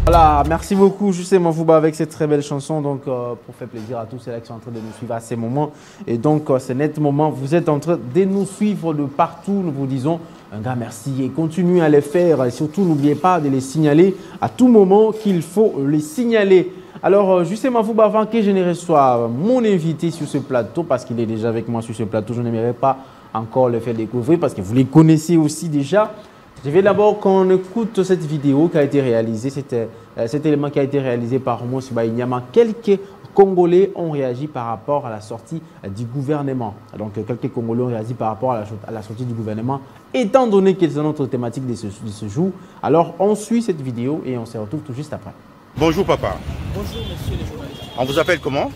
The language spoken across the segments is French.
Voilà, merci beaucoup justement Fouba avec cette très belle chanson donc pour faire plaisir à tous ceux qui sont en train de nous suivre à ces moments et donc ces nets moments, vous êtes en train de nous suivre de partout, nous vous disons un grand merci et continuez à les faire et surtout n'oubliez pas de les signaler à tout moment qu'il faut les signaler. Alors justement Fouba, avant que je ne reçoive mon invité sur ce plateau parce qu'il est déjà avec moi sur ce plateau, je n'aimerais pas encore le faire découvrir parce que vous les connaissez aussi déjà. Je vais d'abord qu'on écoute cette vidéo qui a été réalisée, cet élément qui a été réalisé par Moussa Baïniama. Quelques Congolais ont réagi par rapport à la sortie du gouvernement. Donc, quelques Congolais ont réagi par rapport à la sortie du gouvernement, étant donné que c'est notre thématique de ce jour. Alors, on suit cette vidéo et on se retrouve tout juste après. Bonjour papa. Bonjour monsieur les journalistes. On vous appelle comment?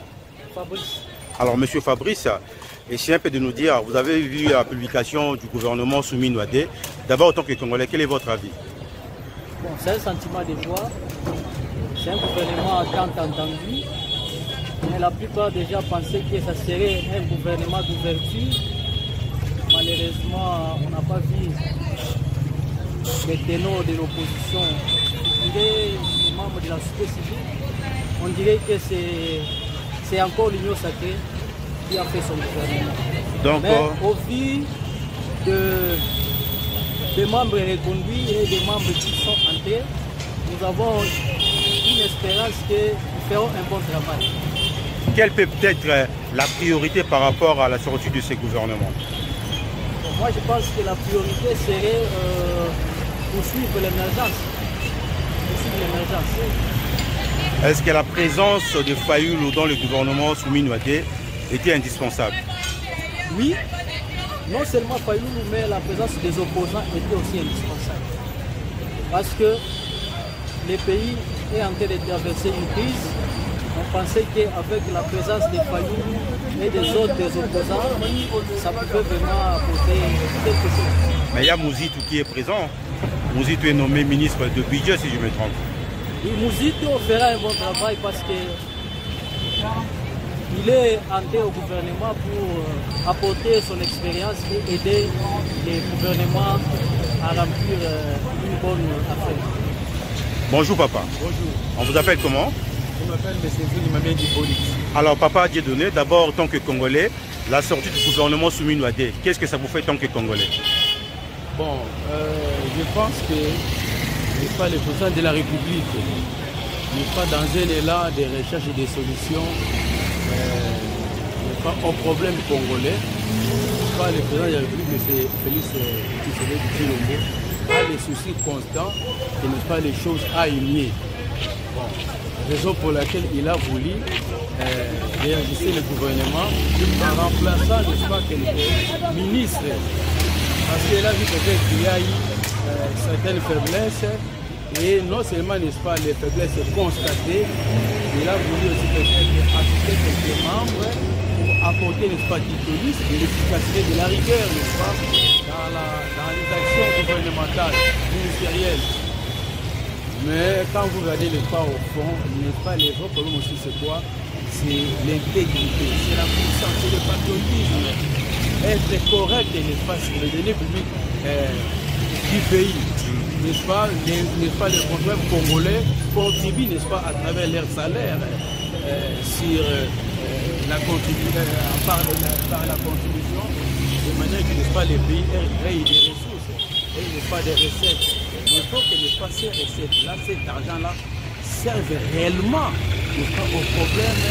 Fabrice. Alors monsieur Fabrice, essayez un peu de nous dire, vous avez vu la publication du gouvernement Soumis Nouadé. D'abord, en tant que Congolais, quel est votre avis? Bon, c'est un sentiment de joie. C'est un gouvernement tant entendu. Mais la plupart déjà pensaient que ça serait un gouvernement d'ouverture. Malheureusement, on n'a pas vu les ténors de l'opposition. On dirait les membres de la société civile. On dirait que c'est encore l'Union sacrée qui a fait son gouvernement. Donc, mais au vu des membres reconduits et des membres qui sont entrés, nous avons une espérance qu'ils feront un bon travail. Quelle peut être la priorité par rapport à la sortie de ces gouvernements? Bon, moi, je pense que la priorité serait poursuivre l'émergence. Est-ce que la présence de Fayoulou dans le gouvernement Soumis Nouadé était indispensable? Oui, non seulement Fayoulou, mais la présence des opposants était aussi indispensable. Parce que le pays est en train de traverser une crise. On pensait qu'avec la présence de Fayoulou et des autres opposants, ça pouvait vraiment apporter quelque chose. Mais il y a Mouzitou qui est présent. Mouzitou est nommé ministre de budget si je me trompe. Et Mouzitou fera un bon travail parce que il est entré au gouvernement pour apporter son expérience et aider les gouvernements à remplir une bonne affaire. Bonjour papa. Bonjour. On vous appelle comment? Je m'appelle M. Zoulimamien Diboli. Alors papa Dieudonné, d'abord en tant que Congolais, la sortie du gouvernement Soumis Nouadé, qu'est-ce que ça vous fait en tant que Congolais? Bon, je pense que n'est pas le président de la République, n'est pas dans un élan de recherche et de solutions, n'est pas au problème congolais, n'est pas le président de la République, M. Félix Tshisekedi a les soucis constants et n'est pas les choses à ignorer. Bon, raison pour laquelle il a voulu réajuster le gouvernement en remplaçant, n'est-ce pas, quelques ministres. Parce qu'il a vu peut-être qu'il y a eu certaines faiblesses et non seulement, n'est-ce pas, les faiblesses constatées, il a voulu aussi peut-être assister quelques membres pour apporter, n'est-ce pas, du tonisme et l'efficacité de la rigueur, n'est-ce pas, dans les actions gouvernementales, ministérielles. Mais quand vous regardez le pas au fond, n'est-ce pas, les vrais problèmes aussi, c'est quoi? C'est l'intégrité, c'est la puissance, c'est le patriotisme. Être correct, n'est-ce pas, sur les données publiques du pays, n'est-ce pas, les contribuables congolais contribuent, n'est-ce pas, à travers leur salaire sur la contribution, par la contribution, de manière que, n'est-ce pas, les pays aient des ressources et, n'est-ce pas, des recettes. Mais il faut que, n'est-ce pas, ces recettes-là, cet argent-là, servent réellement, n'est-ce pas, aux problèmes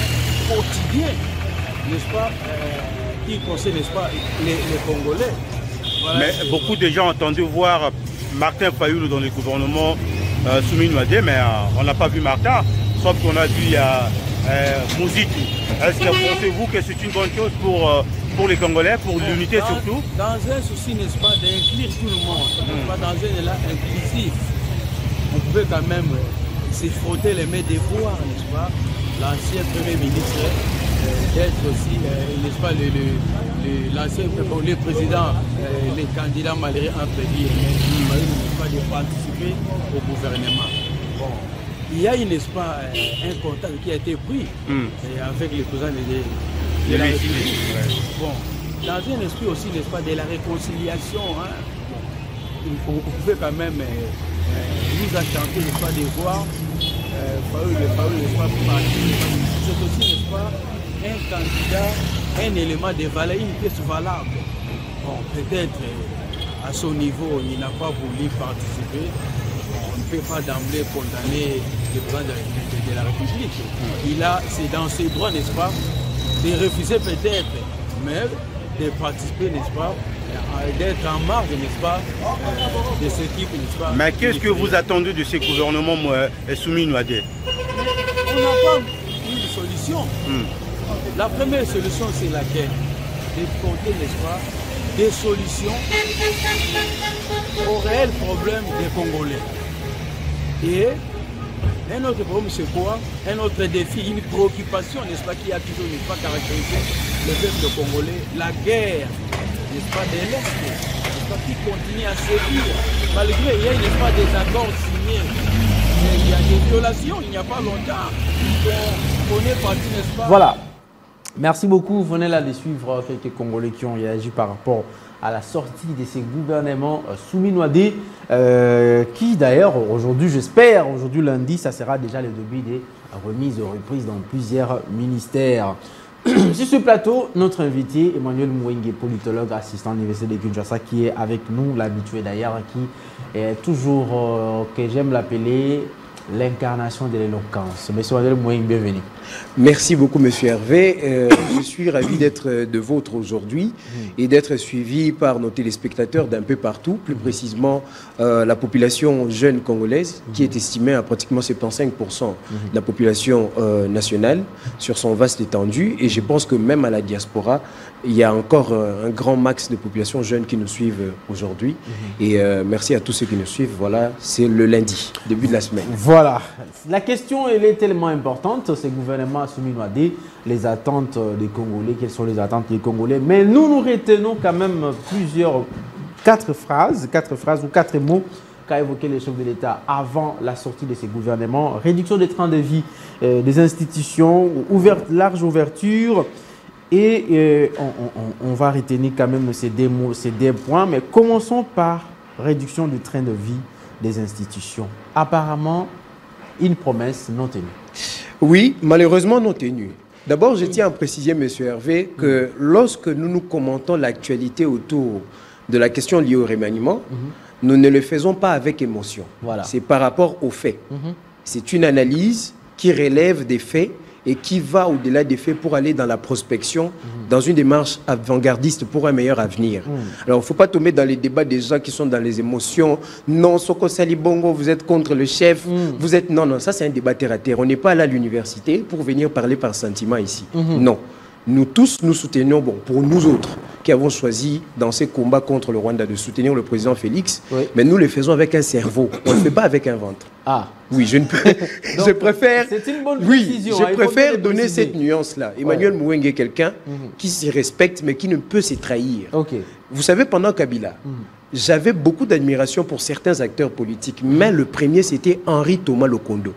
quotidiens, n'est-ce pas, qui concerne, n'est-ce pas, les Congolais. Voilà. Mais beaucoup de gens ont entendu voir Martin Fayoulou dans le gouvernement Soumis Nouadé, mais on n'a pas vu Martin, sauf qu'on a vu Mouzitou. Est-ce que pensez-vous que c'est une bonne chose pour les Congolais, pour l'unité surtout? Dans un souci, n'est-ce pas, d'inclure tout le monde, n'est-ce pas, dans un élan inclusif, on pouvait quand même se frotter les mains des voix, n'est-ce pas, l'ancien Premier ministre, d'être aussi, n'est-ce pas, l'ancien président, les candidats malgré un prévu, n'est-ce pas, de participer au gouvernement. Bon, il y a, n'est-ce pas, un contact qui a été pris avec le président de la République. Bon, dans un esprit aussi, n'est-ce pas, de la réconciliation, hein, on pouvait quand même nous enchanter, n'est-ce pas, de voir c'est aussi, n'est-ce pas, un candidat, un élément de valeur, une pièce valable. Bon, peut-être à son niveau, il n'a pas voulu participer. On ne peut pas d'emblée condamner le président de la République. C'est dans ses droits, n'est-ce pas, de refuser peut-être, mais de participer, n'est-ce pas, d'être en marge, n'est-ce pas, de ce type, n'est-ce pas. Mais qu'est-ce que vous attendez de ces gouvernements soumis Nouadé? On n'a pas une solution. La première solution, c'est laquelle? De porter, n'est-ce pas, des solutions aux réels problèmes des Congolais. Et un autre problème, c'est quoi? Un autre défi, une préoccupation, n'est-ce pas, qui a toujours, n'est-ce pas, caractérisé le peuple congolais, la guerre, n'est-ce pas, de l'Est, n'est-ce pas, qui continue à sévir. Malgré, il y a, n'est-ce pas, des accords signés. Mais il y a des violations, il n'y a pas longtemps. On est parti, n'est-ce pas? Voilà. Merci beaucoup. Vous venez là de suivre quelques Congolais qui ont réagi par rapport à la sortie de ces gouvernements soumis Nouadé, qui d'ailleurs aujourd'hui, j'espère, aujourd'hui lundi, ça sera déjà le début des remises et reprises dans plusieurs ministères. Sur ce plateau, notre invité, Emmanuel Mouenge, politologue, assistant à l'Université de Kinshasa, qui est avec nous, l'habitué d'ailleurs, qui est toujours, que j'aime l'appeler, l'incarnation de l'éloquence. Monsieur Emmanuel Mouenge, bienvenue. Merci beaucoup, monsieur Hervé. Je suis ravi d'être de vôtre aujourd'hui et d'être suivi par nos téléspectateurs d'un peu partout, plus précisément la population jeune congolaise, qui est estimée à pratiquement 75% de la population nationale sur son vaste étendue. Et je pense que même à la diaspora, il y a encore un grand max de populations jeunes qui nous suivent aujourd'hui. Et merci à tous ceux qui nous suivent. Voilà, c'est le lundi, début de la semaine. Voilà. La question, elle est tellement importante, ces gouvernements soumis Nouadé, les attentes des Congolais, quelles sont les attentes des Congolais. Mais nous retenons quand même quatre phrases ou quatre mots qu'a évoqué le chef de l'État avant la sortie de ces gouvernements. Réduction des trains de vie des institutions, large ouverture. Et on va retenir quand même ces deux points. Mais commençons par réduction du train de vie des institutions. Apparemment, une promesse non tenue. Oui, malheureusement non tenue. D'abord, je tiens à préciser, M. Hervé, que lorsque nous commentons l'actualité autour de la question liée au remaniement, nous ne le faisons pas avec émotion. Voilà. C'est par rapport aux faits. C'est une analyse qui relève des faits et qui va au-delà des faits pour aller dans la prospection, dans une démarche avant-gardiste pour un meilleur avenir. Alors, il ne faut pas tomber dans les débats des gens qui sont dans les émotions. Non, Soko Salibongo, vous êtes contre le chef. Vous êtes... Non, non, ça c'est un débat terre à terre. On n'est pas allé à l'université pour venir parler par sentiment ici. Non. Nous tous, nous soutenons, bon, pour nous autres, qui avons choisi dans ces combats contre le Rwanda de soutenir le président Félix, mais nous le faisons avec un cerveau. On ne le fait pas avec un ventre. Ah. Oui, je ne peux. Donc, je préfère. C'est une bonne précision. Oui, je préfère donner cette nuance-là. Emmanuel Mouenge est quelqu'un qui se respecte, mais qui ne peut se trahir. Vous savez, pendant Kabila, j'avais beaucoup d'admiration pour certains acteurs politiques, mais le premier, c'était Henri Thomas Lokondo.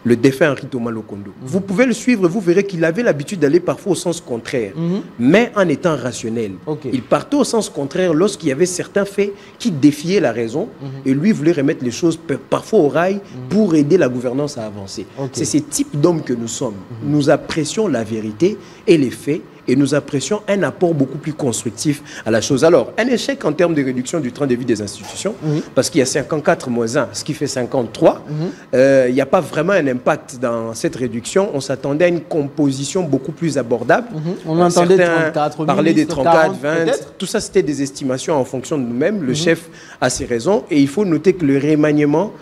Le défunt Henri Thomas Lokondo. Vous pouvez le suivre, vous verrez qu'il avait l'habitude d'aller parfois au sens contraire, mais en étant rationnel. Il partait au sens contraire lorsqu'il y avait certains faits qui défiaient la raison, et lui voulait remettre les choses parfois au rail pour aider la gouvernance à avancer. C'est ce type d'hommes que nous sommes. Nous apprécions la vérité et les faits, et nous apprécions un apport beaucoup plus constructif à la chose. Alors, un échec en termes de réduction du train de vie des institutions, parce qu'il y a 54 moins 1, ce qui fait 53, il n'y a pas vraiment un impact dans cette réduction. On s'attendait à une composition beaucoup plus abordable. On entendait 34 parlait des 34, 20, tout ça c'était des estimations en fonction de nous-mêmes. Le chef a ses raisons, et il faut noter que le remaniement,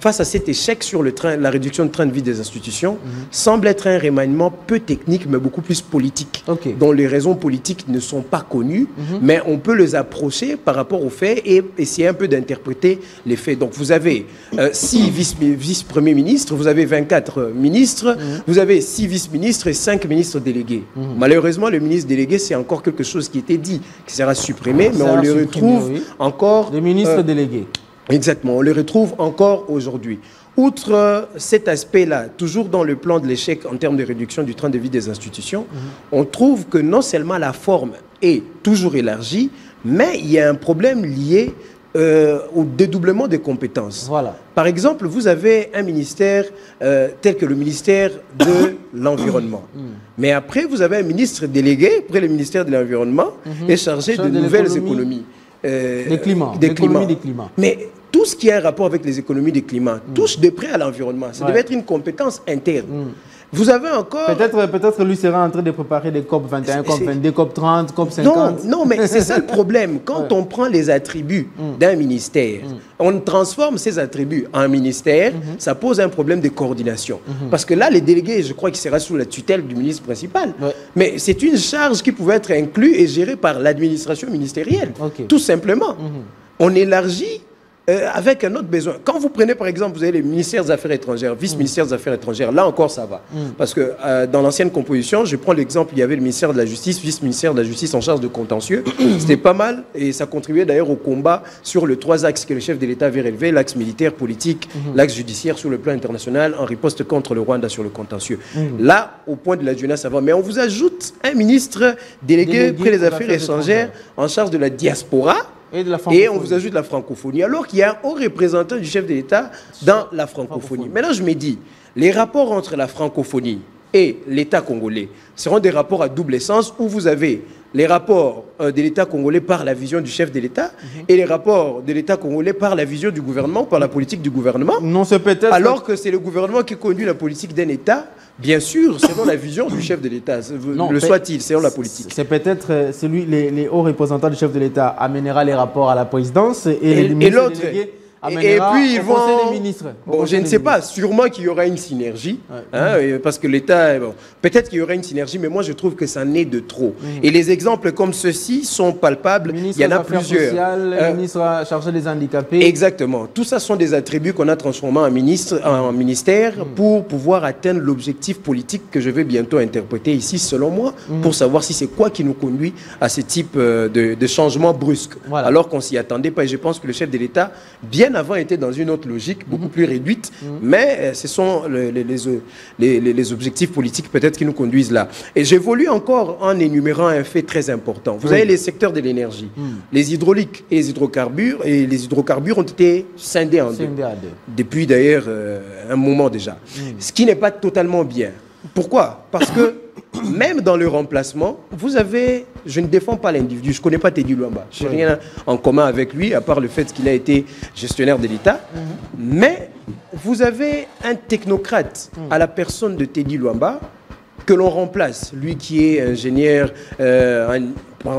face à cet échec sur la réduction de train de vie des institutions, semble être un remaniement peu technique, mais beaucoup plus politique, dont les raisons politiques ne sont pas connues, mais on peut les approcher par rapport aux faits et essayer un peu d'interpréter les faits. Donc vous avez 6 vice-premiers ministres, vous avez 24 ministres, vous avez 6 vice-ministres et 5 ministres délégués. Malheureusement, le ministre délégué, c'est encore quelque chose qui était dit, qui sera supprimé, mais on le retrouve encore... Les ministres délégués. Exactement, on le retrouve encore aujourd'hui. Outre cet aspect-là, toujours dans le plan de l'échec en termes de réduction du train de vie des institutions, on trouve que non seulement la forme est toujours élargie, mais il y a un problème lié au dédoublement des compétences. Voilà. Par exemple, vous avez un ministère tel que le ministère de l'Environnement. Mais après, vous avez un ministre délégué, après le ministère de l'Environnement, est chargé de nouvelles économies. Des climats. Mais tout ce qui a un rapport avec les économies des climats touche de près à l'environnement. Ça devait être une compétence interne. Vous avez encore... Peut-être lui sera en train de préparer des COP 21, COP 22, COP 30, COP 50. Non, mais c'est ça le problème. Quand on prend les attributs d'un ministère, on transforme ces attributs en ministère, ça pose un problème de coordination. Parce que là, les délégués, je crois qu'il sera sous la tutelle du ministre principal. Mais c'est une charge qui pouvait être inclue et gérée par l'administration ministérielle. Tout simplement. On élargit avec un autre besoin. Quand vous prenez par exemple, vous avez les ministères des Affaires étrangères, vice-ministère des Affaires étrangères, là encore ça va. Parce que dans l'ancienne composition, je prends l'exemple, il y avait le ministère de la Justice, vice-ministère de la Justice en charge de contentieux. C'était pas mal et ça contribuait d'ailleurs au combat sur les 3 axes que le chef de l'État avait relevé, l'axe militaire, politique, l'axe judiciaire sur le plan international, en riposte contre le Rwanda sur le contentieux. Là, au point de la jeunesse, ça va. Mais on vous ajoute un ministre délégué près des Affaires étrangères en charge de la diaspora. Et on vous ajoute la francophonie, alors qu'il y a un haut représentant du chef de l'État dans la francophonie. Maintenant, je me dis, les rapports entre la francophonie et l'État congolais seront des rapports à double sens, où vous avez les rapports de l'État congolais par la vision du chef de l'État et les rapports de l'État congolais par la vision du gouvernement, par la politique du gouvernement. Non, c'est peut-être... Alors que c'est le gouvernement qui conduit la politique d'un État, bien sûr, selon la vision du chef de l'État, le soit-il, selon la politique. C'est peut-être celui, les hauts représentants du chef de l'État amènera les rapports à la présidence et l'autre. Et puis ils vont... Conseil des ministres. Bon, je ne sais pas, sûrement qu'il y aura une synergie, parce que l'État, bon, peut-être qu'il y aura une synergie, mais moi je trouve que ça n'est de trop. Et les exemples comme ceux-ci sont palpables, il y en a plusieurs. Le ministre chargé des handicapés. Exactement, tout ça sont des attributs qu'on a transformés en ministère pour pouvoir atteindre l'objectif politique que je vais bientôt interpréter ici, selon moi, pour savoir si c'est quoi qui nous conduit à ce type de changement brusque, alors qu'on s'y attendait pas. Et je pense que le chef de l'État, bien avant, était dans une autre logique, beaucoup plus réduite, mais ce sont les objectifs politiques peut-être qui nous conduisent là. Et j'évolue encore en énumérant un fait très important. Vous avez les secteurs de l'énergie, les hydrauliques et les hydrocarbures ont été scindés en deux. Depuis d'ailleurs un moment déjà. Ce qui n'est pas totalement bien. Pourquoi? Parce que même dans le remplacement, vous avez... Je ne défends pas l'individu, je ne connais pas Teddy Luamba. Je n'ai rien en commun avec lui, à part le fait qu'il a été gestionnaire de l'État. Mais vous avez un technocrate à la personne de Teddy Luamba que l'on remplace. Lui qui est ingénieur,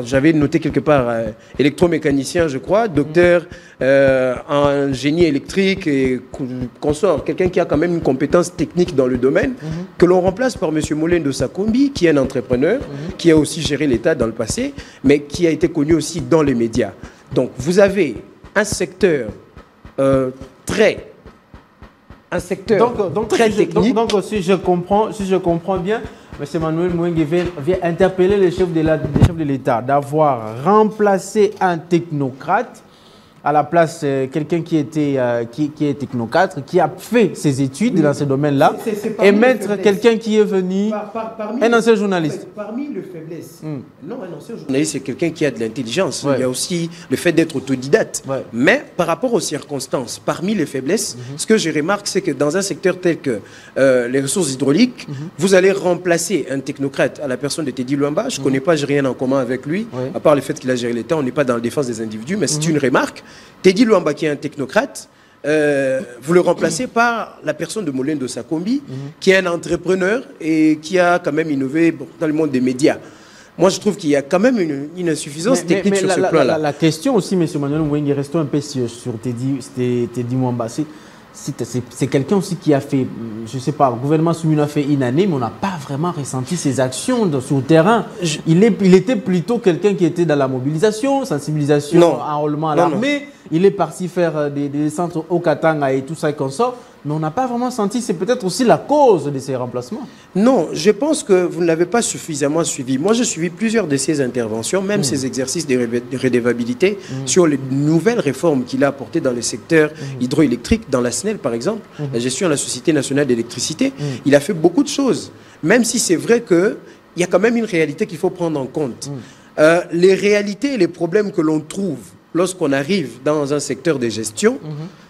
j'avais noté quelque part, électromécanicien, je crois, docteur en génie électrique et consort, quelqu'un qui a quand même une compétence technique dans le domaine, que l'on remplace par M. Molendo Sakombi, qui est un entrepreneur, qui a aussi géré l'État dans le passé, mais qui a été connu aussi dans les médias. Donc, vous avez un secteur très technique. Donc, si je comprends bien, M. Manuel Mwengue vient interpeller les chefs de l'État d'avoir remplacé un technocrate à la place quelqu'un qui est technocrate, qui a fait ses études dans ce domaine-là, et mettre quelqu'un qui est venu, un ancien journaliste. Parmi les faiblesses, non, un ancien journaliste, c'est quelqu'un qui a de l'intelligence. Il y a aussi le fait d'être autodidacte. Mais par rapport aux circonstances, parmi les faiblesses, ce que je remarque, c'est que dans un secteur tel que les ressources hydrauliques, vous allez remplacer un technocrate à la personne de Teddy Luamba. Je ne connais pas, je n'ai rien en commun avec lui, à part le fait qu'il a géré l'État. On n'est pas dans la défense des individus, mais c'est une remarque. Teddy Luamba, qui est un technocrate, vous le remplacez par la personne de Molendo Sakombi, qui est un entrepreneur et qui a quand même innové dans le monde des médias. Moi, je trouve qu'il y a quand même une insuffisance technique sur ce plan-là. La question aussi, M. Manuel Mwengue, restons un peu sur Teddy Luamba. C'est quelqu'un aussi qui a fait, je ne sais pas, le gouvernement Soumino a fait une année, mais on n'a pas vraiment ressenti ses actions sur le terrain. Il était plutôt quelqu'un qui était dans la mobilisation, sensibilisation, enrôlement à l'armée. Il est parti faire des centres au Katanga et tout ça et qu'on sort. Mais on n'a pas vraiment senti, c'est peut-être aussi la cause de ces remplacements. Non, je pense que vous ne l'avez pas suffisamment suivi. Moi, j'ai suivi plusieurs de ces interventions, même ces exercices de redevabilité sur les nouvelles réformes qu'il a apportées dans le secteur hydroélectrique, dans la SNEL par exemple, la gestion de la Société nationale d'électricité. Il a fait beaucoup de choses, même si c'est vrai qu'il y a quand même une réalité qu'il faut prendre en compte. Les réalités et les problèmes que l'on trouve lorsqu'on arrive dans un secteur de gestion,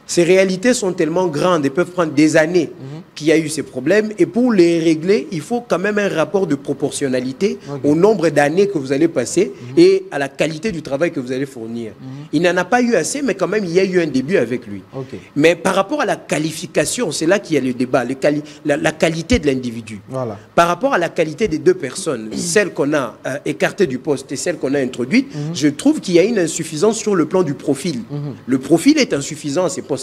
ces réalités sont tellement grandes et peuvent prendre des années qu'il y a eu ces problèmes. Et pour les régler, il faut quand même un rapport de proportionnalité au nombre d'années que vous allez passer et à la qualité du travail que vous allez fournir. Il n'en a pas eu assez, mais quand même, il y a eu un début avec lui. Mais par rapport à la qualification, c'est là qu'il y a le débat, la qualité de l'individu. Voilà. Par rapport à la qualité des deux personnes, celle qu'on a écartée du poste et celle qu'on a introduite, je trouve qu'il y a une insuffisance sur le plan du profil. Le profil est insuffisant à ces postes-là.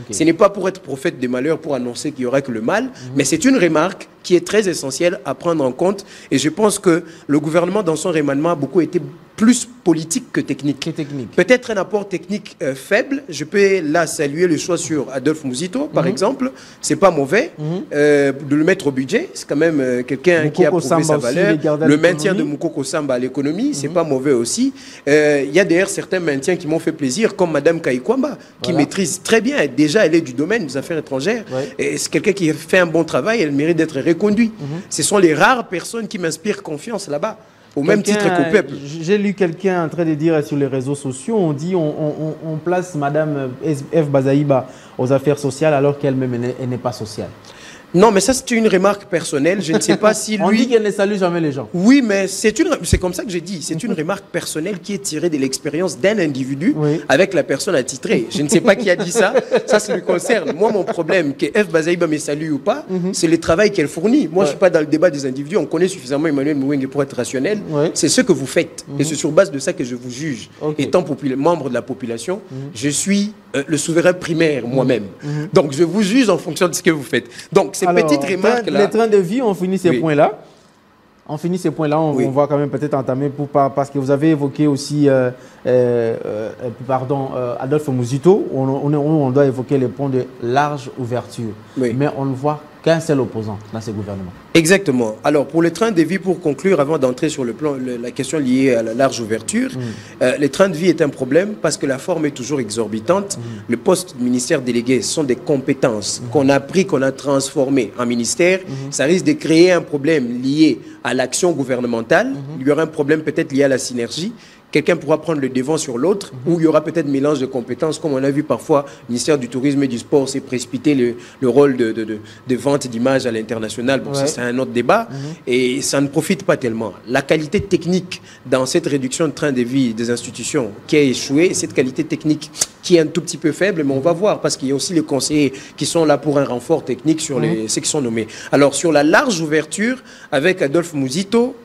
Ce n'est pas pour être prophète des malheurs, pour annoncer qu'il n'y aura que le mal, mais c'est une remarque qui est très essentielle à prendre en compte. Et je pense que le gouvernement, dans son remaniement, a beaucoup été plus politique que technique. Peut-être un apport technique faible. Je peux là saluer le choix sur Adolphe Mouzito, par exemple. C'est pas mauvais de le mettre au budget. C'est quand même quelqu'un qui a prouvé sa valeur. Le maintien de Moukoko Samba à l'économie, c'est pas mauvais aussi. Il y a d'ailleurs certains maintiens qui m'ont fait plaisir, comme Madame Kaikwamba, qui maîtrise très bien. Déjà, elle est du domaine des affaires étrangères. Et c'est quelqu'un qui fait un bon travail. Elle mérite d'être reconduite. Ce sont les rares personnes qui m'inspirent confiance là-bas. Au même titre qu'au peuple. J'ai lu quelqu'un en train de dire sur les réseaux sociaux, on dit on place Madame F. Bazaïba aux affaires sociales alors qu'elle-même n'est pas sociale. Non, mais ça, c'est une remarque personnelle. Je ne sais pas si lui... On dit qu'elle ne salue jamais les gens. Oui, mais c'est comme ça que j'ai dit. C'est une remarque personnelle qui est tirée de l'expérience d'un individu avec la personne attitrée. Je ne sais pas qui a dit ça. Ça, ça me concerne. Moi, mon problème, que F. Bazaïba me salue ou pas, c'est le travail qu'elle fournit. Moi, je ne suis pas dans le débat des individus. On connaît suffisamment Emmanuel Mouwenge pour être rationnel. C'est ce que vous faites. Et c'est sur base de ça que je vous juge. Étant membre de la population, je suis le souverain primaire moi-même. Donc, je vous juge en fonction de ce que vous faites. Donc, alors, petite remarque là. Les trains de vie, on finit ces points-là. On finit ces points-là, on va quand même peut-être entamer parce que vous avez évoqué aussi Adolphe Mouzito, on doit évoquer les points de large ouverture. Mais on ne voit qu'un seul opposant dans ce gouvernement. Exactement. Alors, pour les trains de vie, pour conclure, avant d'entrer sur le plan, la question liée à la large ouverture, les trains de vie est un problème parce que la forme est toujours exorbitante. Le poste de ministère délégué sont des compétences qu'on a pris, qu'on a transformées en ministère. Ça risque de créer un problème lié à l'action gouvernementale. Il y aura un problème peut-être lié à la synergie. Quelqu'un pourra prendre le devant sur l'autre, où il y aura peut-être mélange de compétences, comme on a vu parfois, le ministère du Tourisme et du Sport s'est précipité le rôle de vente d'images à l'international. Bon, ça, c'est un autre débat, et ça ne profite pas tellement. La qualité technique dans cette réduction de train de vie des institutions qui a échoué, cette qualité technique qui est un tout petit peu faible, mais on va voir, parce qu'il y a aussi les conseillers qui sont là pour un renfort technique sur ceux qui sont nommés. Alors, sur la large ouverture, avec Adolphe Mouzito,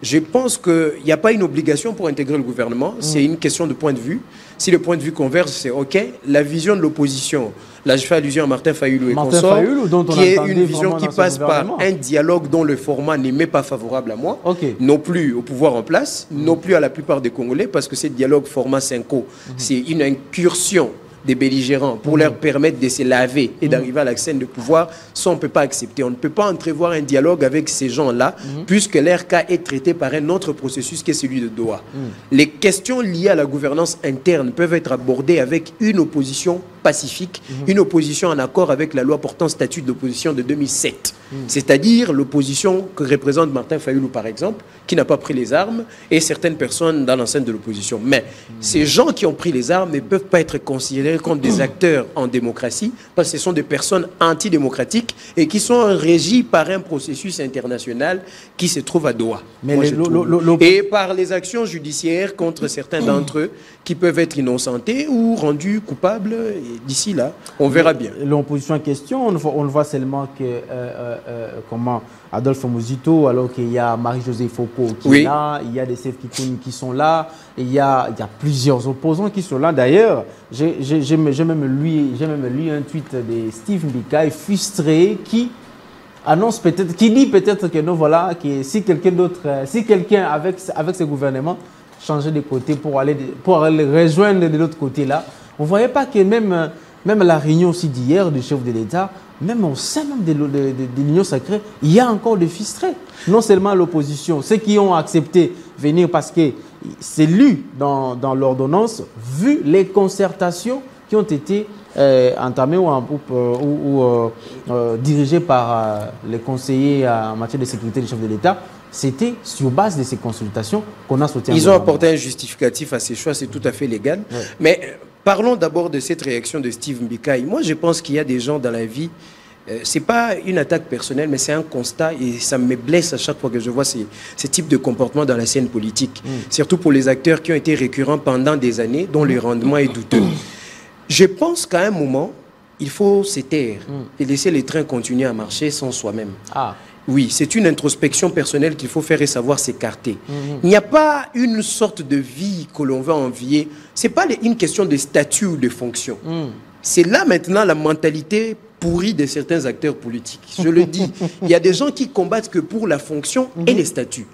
je pense qu'il n'y a pas une obligation pour intégrer le gouvernement. C'est une question de point de vue. Si le point de vue converge, c'est OK. La vision de l'opposition, là je fais allusion à Martin Fayoulou et consorts, qui est une vision qui passe par un dialogue dont le format n'est même pas favorable à moi, non plus au pouvoir en place, non plus à la plupart des Congolais, parce que ce dialogue format 5O, c'est une incursion des belligérants pour leur permettre de se laver et d'arriver à la scène de pouvoir, ça on ne peut pas accepter. On ne peut pas entrevoir un dialogue avec ces gens-là, puisque leur cas est traité par un autre processus qui est celui de Doha. Les questions liées à la gouvernance interne peuvent être abordées avec une opposition pacifique, une opposition en accord avec la loi portant statut d'opposition de 2007. C'est-à-dire l'opposition que représente Martin Fayoulou, par exemple, qui n'a pas pris les armes, et certaines personnes dans l'enceinte de l'opposition. Mais ces gens qui ont pris les armes ne peuvent pas être considérés comme des acteurs en démocratie, parce que ce sont des personnes antidémocratiques et qui sont régies par un processus international qui se trouve à Doha. Et par les actions judiciaires contre certains d'entre eux qui peuvent être innocentés ou rendus coupables. D'ici là, on verra bien. L'opposition en question, on ne voit seulement que comment Adolphe Mouzito, alors qu'il y a Marie-Josée Foucault qui est là, il y a des Sef Kikouni qui sont là, il y a plusieurs opposants qui sont là. D'ailleurs, j'ai même lu un tweet de Steve Mbika, frustré, qui annonce peut-être, qui dit peut-être que non, voilà, que si quelqu'un d'autre, si quelqu'un avec ce gouvernement changeait de côté pour aller rejoindre de l'autre côté là, on ne voyait pas que même la réunion aussi d'hier du chef de l'État, même au sein même de l'Union sacrée, il y a encore des frustrés. Non seulement l'opposition, ceux qui ont accepté venir parce que c'est lu dans l'ordonnance, vu les concertations qui ont été entamées ou dirigées par les conseillers en matière de sécurité du chef de l'État, c'était sur base de ces consultations qu'on a sauté. Ils ont apporté un justificatif à ces choix, c'est tout à fait légal. Ouais. Mais parlons d'abord de cette réaction de Steve Mbikaï. Moi, je pense qu'il y a des gens dans la vie, ce n'est pas une attaque personnelle, mais c'est un constat et ça me blesse à chaque fois que je vois ces types de comportements dans la scène politique. Surtout pour les acteurs qui ont été récurrents pendant des années, dont le rendement est douteux. Je pense qu'à un moment, il faut se taire et laisser les trains continuer à marcher sans soi-même. Oui, c'est une introspection personnelle qu'il faut faire et savoir s'écarter. Il n'y a pas une sorte de vie que l'on va envier. Ce n'est pas une question de statut ou de fonction. C'est là maintenant la mentalité pourrie de certains acteurs politiques. Je le dis, il y a des gens qui combattent que pour la fonction et les statuts.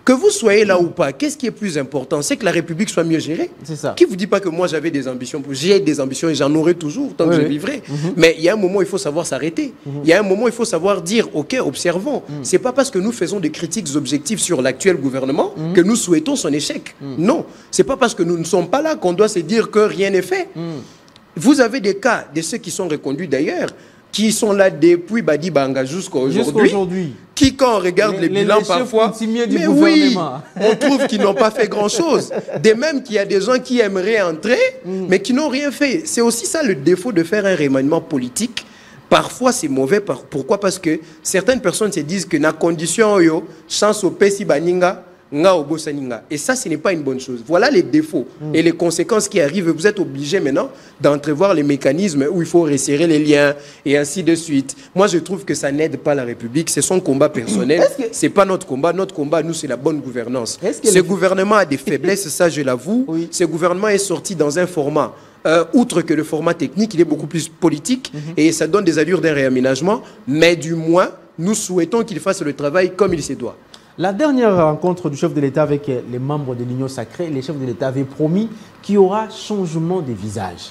Que vous soyez là ou pas, qu'est-ce qui est plus important? C'est que la République soit mieux gérée. C'est ça. Qui vous dit pas que moi j'avais des ambitions? J'ai des ambitions et j'en aurai toujours tant que je vivrai. Mais il y a un moment, il faut savoir s'arrêter. Il y a un moment, il faut savoir dire, ok, observons. C'est pas parce que nous faisons des critiques objectives sur l'actuel gouvernement que nous souhaitons son échec. Non, c'est pas parce que nous ne sommes pas là qu'on doit se dire que rien n'est fait. Vous avez des cas de ceux qui sont reconduits d'ailleurs, qui sont là depuis Badi Banga jusqu'à aujourd'hui, qui quand on regarde les bilans parfois, mais oui, on trouve qu'ils n'ont pas fait grand-chose. De même qu'il y a des gens qui aimeraient entrer, mais qui n'ont rien fait. C'est aussi ça le défaut de faire un remaniement politique. Parfois, c'est mauvais. Pourquoi? Parce que certaines personnes se disent que na condition yo, chance au Pessi Baninga, et ça, ce n'est pas une bonne chose. Voilà les défauts et les conséquences qui arrivent. Vous êtes obligé maintenant d'entrevoir les mécanismes où il faut resserrer les liens et ainsi de suite. Moi, je trouve que ça n'aide pas la République. C'est son combat personnel. Ce n'est pas notre combat. Notre combat, nous, c'est la bonne gouvernance. Ce gouvernement a des faiblesses, ça, je l'avoue. Ce gouvernement est sorti dans un format. Outre que le format technique, il est beaucoup plus politique et ça donne des allures d'un réaménagement. Mais du moins, nous souhaitons qu'il fasse le travail comme il se doit. La dernière rencontre du chef de l'État avec les membres de l'Union sacrée, les chefs de l'État avaient promis qu'il y aura changement des visages.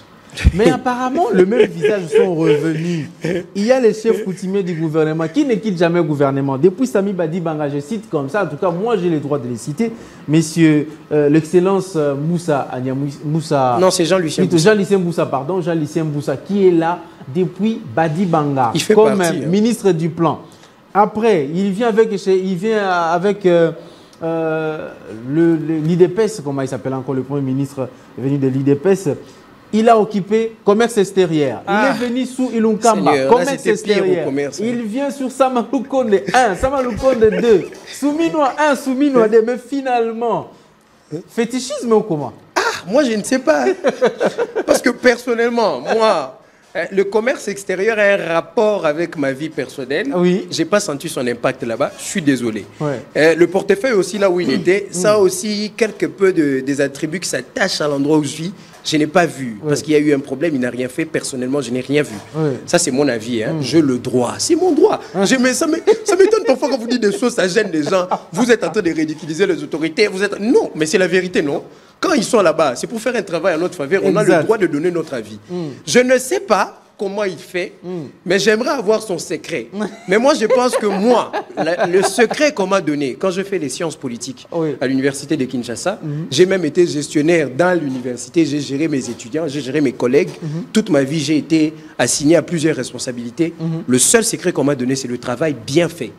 Mais apparemment, le même visage sont revenus. Il y a les chefs coutumiers du gouvernement qui ne quittent jamais le gouvernement. Depuis Sami Badi Banga, je cite comme ça, en tout cas, moi j'ai le droit de les citer. Messieurs, l'excellence Moussa... Non, c'est Jean-Lucien Moussa. Jean-Lucien Moussa, pardon, Jean-Lucien Moussa, qui est là depuis Badi Banga, il fait comme partie, ministre du plan. Après, il vient avec l'IDPS, comment il s'appelle encore, le Premier ministre est venu de l'IDPS. Il a occupé commerce extérieur. Il est venu sous Ilunkamba, commerce extérieur. Il vient sur Samaloukonde 1, Samaloukonde 2, Souminois 1, Souminois 2. Mais finalement, fétichisme ou comment? Moi, je ne sais pas. Parce que personnellement, moi... Le commerce extérieur a un rapport avec ma vie personnelle. Je n'ai pas senti son impact là-bas. Je suis désolé. Le portefeuille aussi, là où il était, ça a aussi quelque peu des attributs qui s'attachent à l'endroit où je vis. Je n'ai pas vu. Parce qu'il y a eu un problème, il n'a rien fait. Personnellement, je n'ai rien vu. Ça, c'est mon avis. J'ai le droit. C'est mon droit. Ça m'étonne parfois quand vous dites des choses, ça gêne les gens. Vous êtes en train de ridiculiser les autorités. Non, mais c'est la vérité, non? Quand ils sont là-bas, c'est pour faire un travail en notre faveur. On a le droit de donner notre avis. Je ne sais pas comment il fait, mais j'aimerais avoir son secret. Mais moi, je pense que moi, le secret qu'on m'a donné, quand je fais les sciences politiques à l'université de Kinshasa, j'ai même été gestionnaire dans l'université, j'ai géré mes étudiants, j'ai géré mes collègues. Toute ma vie, j'ai été assigné à plusieurs responsabilités. Le seul secret qu'on m'a donné, c'est le travail bien fait.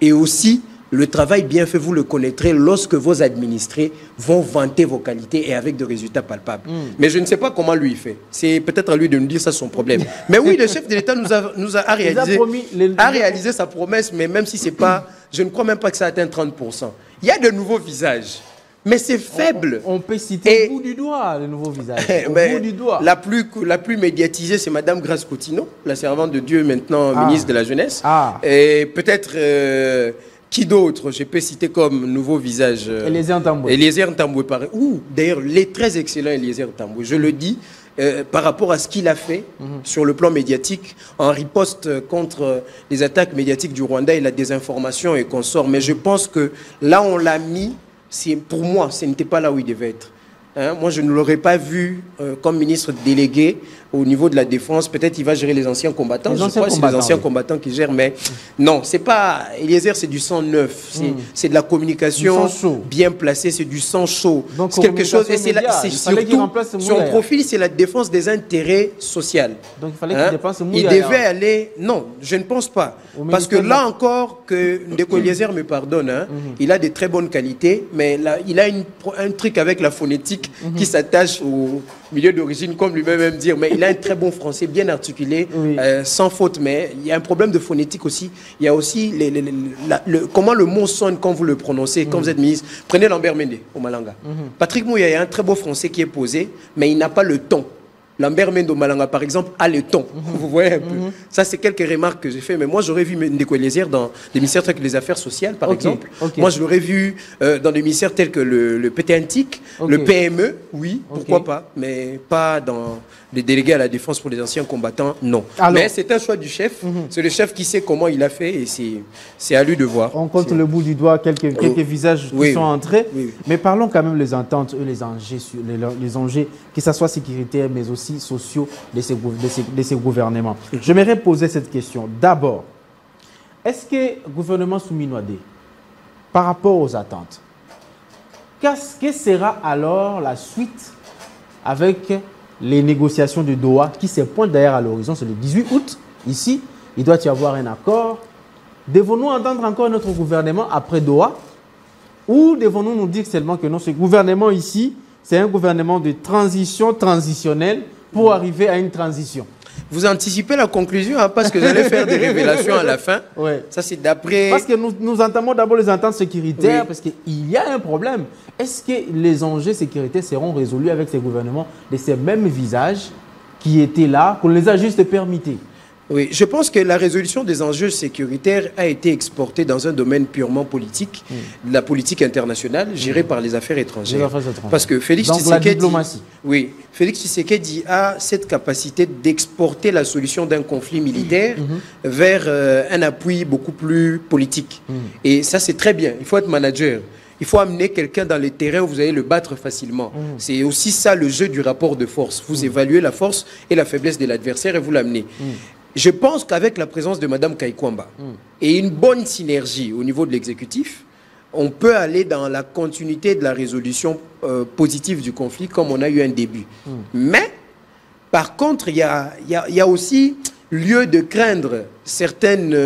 Et aussi, le travail bien fait, vous le connaîtrez lorsque vos administrés vont vanter vos qualités et avec des résultats palpables. Mais je ne sais pas comment lui il fait. C'est peut-être à lui de nous dire ça, son problème. Mais oui, le chef de l'État a réalisé sa promesse, mais même si c'est pas... Je ne crois même pas que ça atteint 30%. Il y a de nouveaux visages. Mais c'est faible. On peut citer au bout du doigt le nouveau visage. Au bout du doigt. La plus médiatisée, c'est Madame Grace Coutinho, la servante de Dieu, maintenant ministre de la Jeunesse. Et peut-être... qui d'autre? Je peux citer comme nouveau visage Eliezer Ntambwe. Eliezer Ntambwe, pareil. D'ailleurs, les très excellents Eliezer Ntambwe. Je le dis par rapport à ce qu'il a fait sur le plan médiatique, en riposte contre les attaques médiatiques du Rwanda et la désinformation et consorts. Mais je pense que là, on l'a mis, pour moi, ce n'était pas là où il devait être. Moi, je ne l'aurais pas vu comme ministre délégué au niveau de la défense. Peut-être il va gérer les anciens combattants. Les je anciens crois que c'est les combattants, anciens oui. combattants qui gèrent, mais non, c'est pas... Eliezer, c'est du sang neuf. C'est de la communication Du sang chaud. bien placée, c'est du sang chaud. Donc, C'est quelque chose... Et communication média, c'est il fallait qu'il surtout, remplace son Mouya. profil, c'est la défense des intérêts sociaux. Donc il fallait qu'il dépense Il Mouya. devait aller... Non, je ne pense pas. Au Parce que ministère là encore, que Ndeko Eliezer me pardonne, hein, il a de très bonnes qualités, mais là, il a un truc avec la phonétique qui s'attache au milieu d'origine, comme lui-même aime dire. Mais il a un très bon français, bien articulé, Oui. sans faute. Mais il y a un problème de phonétique aussi. Il y a aussi comment le mot sonne quand vous le prononcez, quand vous êtes ministre. Prenez Lambert Mende au Malanga. Patrick Mouya, il y a un très beau français qui est posé, mais il n'a pas le ton. Lambert Mende au Malanga, par exemple, a le ton. Vous voyez un peu. Ça, c'est quelques remarques que j'ai fait. Mais moi, j'aurais vu Ndeko Eliezer dans des ministères tels que les Affaires sociales, par exemple. Moi, je l'aurais vu dans des ministères tels que le PTNTIC, le PME, oui, pourquoi pas. Mais pas dans les délégués à la défense pour les anciens combattants, non. Alors, mais c'est un choix du chef. C'est le chef qui sait comment il a fait et c'est à lui de voir. On compte le bout du doigt quelques visages qui sont entrés. Oui. Mais parlons quand même les ententes, les enjeux, que ce soit sécuritaires, mais aussi sociaux de ces gouvernements. J'aimerais poser cette question. D'abord, est-ce que le gouvernement Soumi-Noadé, par rapport aux attentes, que sera alors la suite avec les négociations de Doha qui se pointent d'ailleurs à l'horizon? C'est le 18 août. Ici, il doit y avoir un accord. Devons-nous entendre encore notre gouvernement après Doha? Ou devons-nous nous dire seulement que non, ce gouvernement ici, c'est un gouvernement de transition transitionnelle pour arriver à une transition? Vous anticipez la conclusion, hein, parce que j'allais faire des révélations à la fin. Ouais. Ça, c'est d'après... Parce que nous entamons d'abord les ententes sécuritaires, Oui. parce qu'il y a un problème. Est-ce que les enjeux sécuritaires seront résolus avec ces gouvernements de ces mêmes visages qui étaient là, qu'on les a juste permis? Oui, je pense que la résolution des enjeux sécuritaires a été exportée dans un domaine purement politique, de la politique internationale, gérée par les affaires étrangères. Les affaires étrangères. Parce que Félix Donc la Tshisekedi, diplomatie. oui, Félix Tshisekedi a cette capacité d'exporter la solution d'un conflit militaire vers un appui beaucoup plus politique. Et ça, c'est très bien. Il faut être manager. Il faut amener quelqu'un dans les terrains où vous allez le battre facilement. C'est aussi ça le jeu du rapport de force. Vous évaluez la force et la faiblesse de l'adversaire et vous l'amenez. Je pense qu'avec la présence de Mme Kaikwamba et une bonne synergie au niveau de l'exécutif, on peut aller dans la continuité de la résolution positive du conflit comme on a eu un début. Mais, par contre, il y a aussi lieu de craindre certaines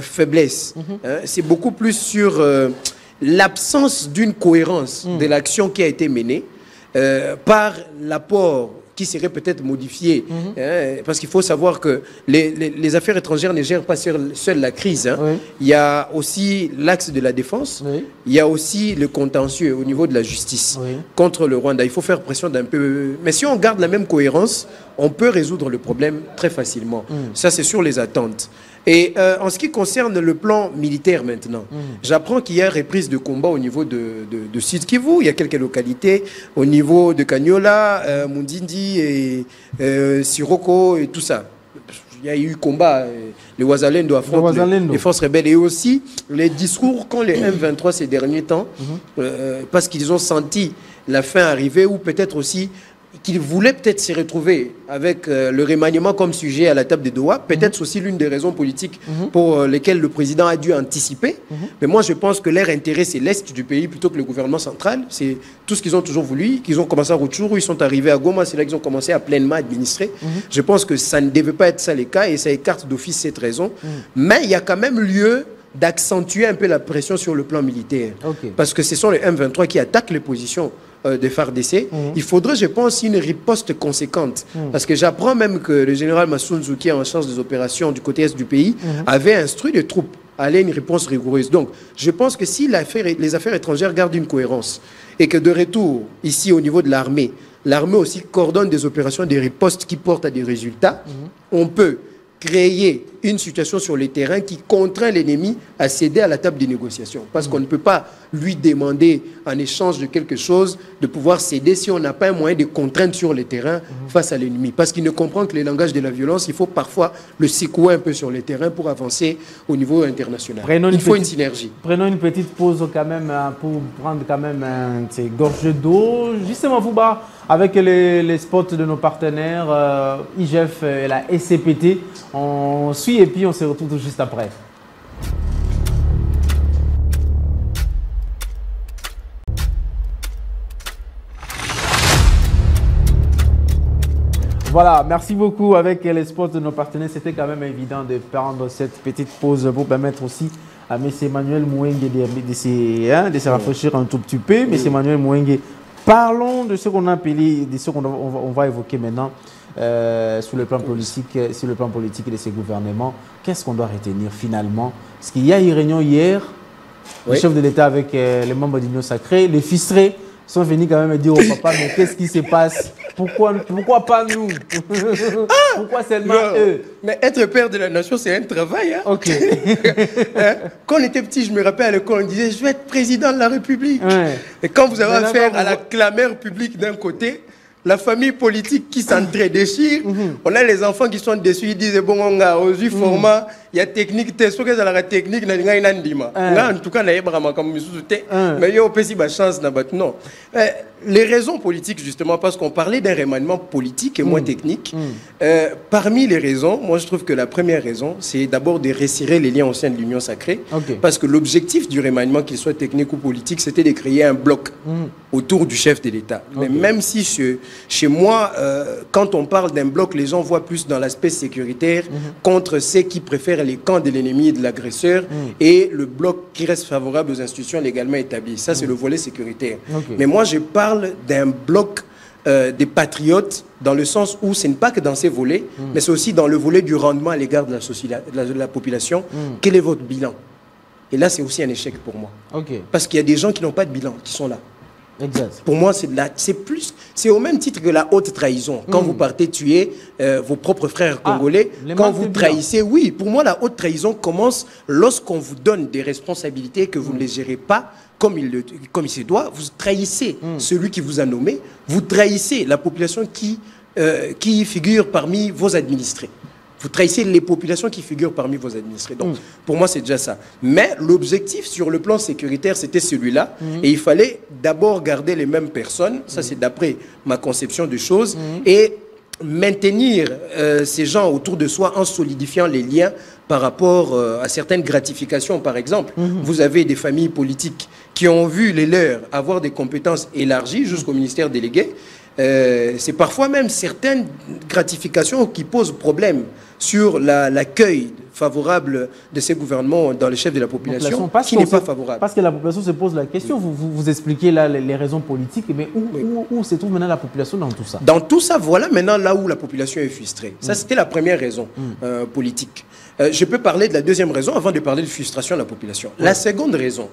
faiblesses. Hein. C'est beaucoup plus sur l'absence d'une cohérence de l'action qui a été menée par l'apport qui serait peut-être modifié. Parce qu'il faut savoir que les affaires étrangères ne gèrent pas seul la crise. Hein. Oui. Il y a aussi l'axe de la défense. Oui. Il y a aussi le contentieux au niveau de la justice contre le Rwanda. Il faut faire pression d'un peu. Mais si on garde la même cohérence, on peut résoudre le problème très facilement. Ça, c'est sur les attentes. Et en ce qui concerne le plan militaire maintenant, j'apprends qu'il y a reprise de combat au niveau de Sud Kivu. Il y a quelques localités au niveau de Kanyola, Mundindi et Siroko et tout ça. Il y a eu combat, les Ouazalendo affrontent les forces rebelles. Et aussi les discours qu'ont les M23 ces derniers temps, parce qu'ils ont senti la fin arriver, ou peut-être aussi qu'ils voulaient peut-être se retrouver avec le remaniement comme sujet à la table de Doha. Peut-être aussi l'une des raisons politiques pour lesquelles le président a dû anticiper. Mais moi, je pense que leur intérêt, c'est l'Est du pays plutôt que le gouvernement central. C'est tout ce qu'ils ont toujours voulu. Qu'ils ont commencé à Rutshuru, ils sont arrivés à Goma, c'est là qu'ils ont commencé à pleinement administrer. Je pense que ça ne devait pas être ça le cas et ça écarte d'office cette raison. Mais il y a quand même lieu d'accentuer un peu la pression sur le plan militaire. Parce que ce sont les M23 qui attaquent les positions des FARDC. Il faudrait, je pense, une riposte conséquente. Parce que j'apprends même que le général Massounzou, qui est en charge des opérations du côté est du pays, avait instruit les troupes à aller à une réponse rigoureuse. Donc, je pense que si les affaires étrangères gardent une cohérence et que de retour, ici, au niveau de l'armée aussi coordonne des opérations, des ripostes qui portent à des résultats, on peut créer une situation sur le terrain qui contraint l'ennemi à céder à la table des négociations. Parce qu'on ne peut pas lui demander, en échange de quelque chose, de pouvoir céder si on n'a pas un moyen de contrainte sur le terrain face à l'ennemi. Parce qu'il ne comprend que le langage de la violence, il faut parfois le secouer un peu sur le terrain pour avancer au niveau international. Il faut une synergie. Prenons une petite pause quand même pour prendre quand même une gorgée d'eau. Justement, Fouba, avec les spots de nos partenaires, IGF et la SCPT, on suit et puis on se retrouve tout juste après. Voilà, merci beaucoup avec les spots de nos partenaires. C'était quand même évident de prendre cette petite pause pour permettre aussi à M. Emmanuel Mouenge de se rafraîchir un tout petit peu. M. Emmanuel Mouenge, parlons de ce qu'on a appelé, de ce qu'on va évoquer maintenant sur le plan politique de ces gouvernements. Qu'est-ce qu'on doit retenir finalement? Parce qu'il y a eu une réunion hier, le chef de l'État avec les membres d'Union Sacrée, les fistrés sont venus quand même dire au papa, mais qu'est-ce qui se passe? Pourquoi pas nous? Pourquoi seulement eux? Mais être père de la nation, c'est un travail. Hein? Ok. Quand on était petit, je me rappelle à l'école, on disait, je vais être président de la République. Ouais. Et quand vous avez affaire à la clameur publique d'un côté, la famille politique qui s'entre-déchire, on a les enfants qui sont dessus, ils disent, bon, on a reçu format, il y a technique, t'es sûr que c'est la technique, en tout cas, mais il y a aussi ma chance. Non. Les raisons politiques, justement, parce qu'on parlait d'un remaniement politique et moins technique, parmi les raisons, moi je trouve que la première raison, c'est d'abord de resserrer les liens au sein de l'Union Sacrée, parce que l'objectif du remaniement, qu'il soit technique ou politique, c'était de créer un bloc autour du chef de l'État. Mais même si chez moi, quand on parle d'un bloc, les gens voient plus dans l'aspect sécuritaire contre ceux qui préfèrent les camps de l'ennemi et de l'agresseur et le bloc qui reste favorable aux institutions légalement établies. Ça, c'est le volet sécuritaire. Mais moi, je parle d'un bloc des patriotes dans le sens où ce n'est pas que dans ces volets, mais c'est aussi dans le volet du rendement à l'égard de la population. Quel est votre bilan? Et là, c'est aussi un échec pour moi. Parce qu'il y a des gens qui n'ont pas de bilan, qui sont là. Exact. Pour moi, c'est au même titre que la haute trahison. Quand vous partez tuer vos propres frères congolais, quand vous trahissez, oui, pour moi, la haute trahison commence lorsqu'on vous donne des responsabilités que vous ne les gérez pas comme il se doit. Vous trahissez celui qui vous a nommé, vous trahissez la population qui figure parmi vos administrés. Vous trahissez les populations qui figurent parmi vos administrés. Donc, pour moi, c'est déjà ça. Mais l'objectif sur le plan sécuritaire, c'était celui-là. Et il fallait d'abord garder les mêmes personnes. Ça, c'est d'après ma conception de choses. Et maintenir ces gens autour de soi en solidifiant les liens par rapport à certaines gratifications. Par exemple, vous avez des familles politiques qui ont vu les leurs avoir des compétences élargies jusqu'au ministère délégué. C'est parfois même certaines gratifications qui posent problème sur l'accueil favorable de ces gouvernements dans le chef de la population qui n'est pas favorable. Parce que la population se pose la question, vous expliquez là les raisons politiques, mais où se trouve maintenant la population dans tout ça? Dans tout ça, voilà maintenant là où la population est frustrée. Ça, c'était la première raison politique. Je peux parler de la deuxième raison avant de parler de frustration de la population. La seconde raison,